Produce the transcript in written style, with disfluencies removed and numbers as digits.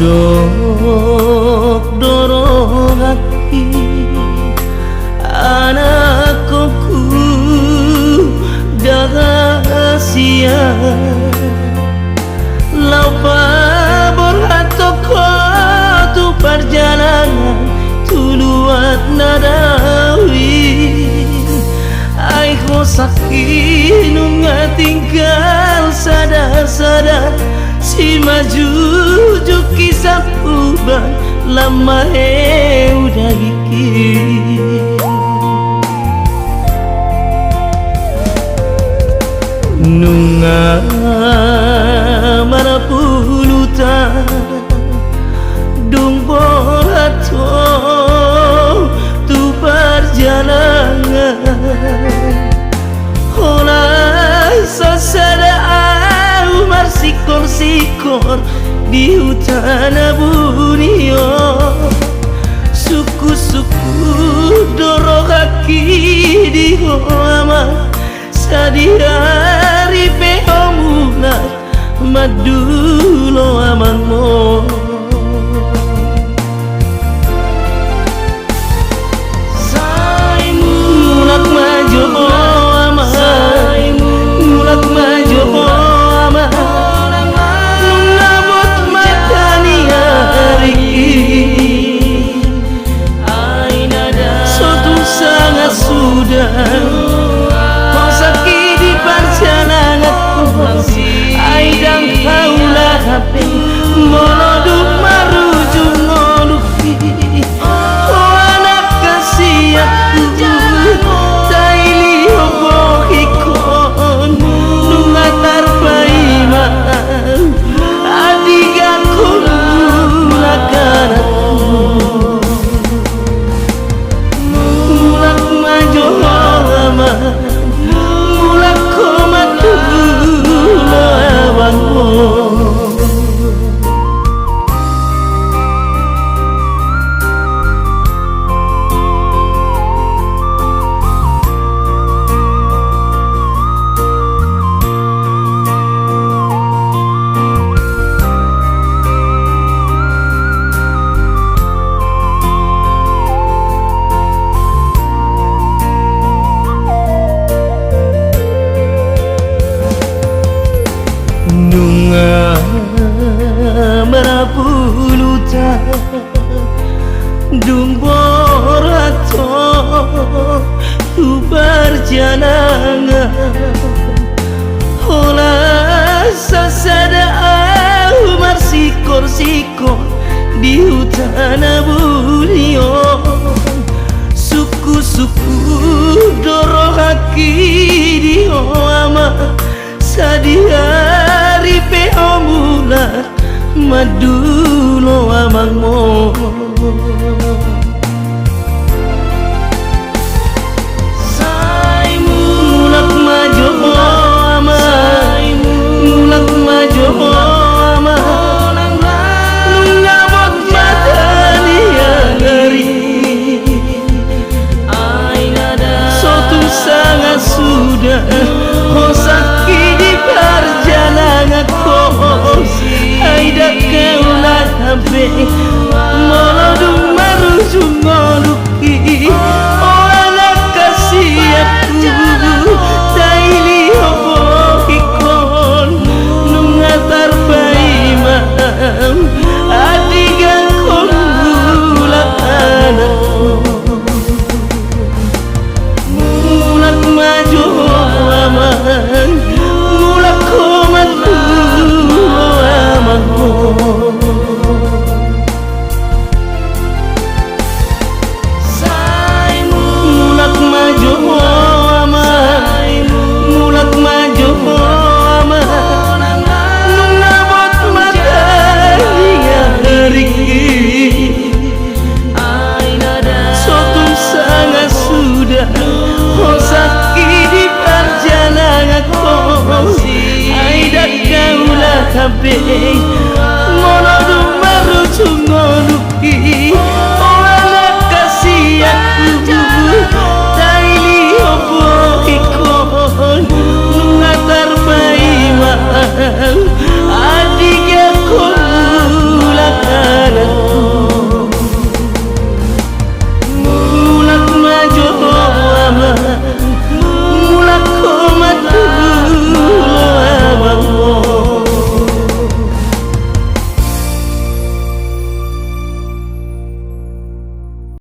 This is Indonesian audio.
Dok dorong hati anakku dahasia laupa borhatoko tu perjalanan tuluat nadawi ai ko sakit nunga tinggal sada-sada si maju kisah ubah lama udah gigit nunga mana pulutan dung borato tu perjalanan oleh sesada umar sikor di hutan abunio suku-suku dorong kaki di hoama sadihari pehomulat madulo amanmo saimu mulak majo ama saimu mulak majo ama nungabot matani hari ainada sotu sangat sudah aidang kaulah hape moloduk maruju ngoluki anak kasihatku taili obokikon nungatar paiman adigaku lakanatku mulak majo lama mulak komatu nunga merapulutan dung borato tu perjalanan olah sasada umar sikor di hutan abunio suku-suku dorong kaki di hoama sadihari pehomulat madulo amangmo saimu mulak majo ama saimu mulak majo ama nungabot matani hari ainada sotu sangat sudah sakit di perjalanan aidak kaulah hape moloduk maruju ngoluki anak kasihatku taili obokikon nungatar paiman adigaku lakanatku mulak majo aman mulak komatu amanmu saimu mulak majo aman mulak majo aman nungabot matani hari ainada sotu sangat sudah sakit di perjalanan aidak kaulah hape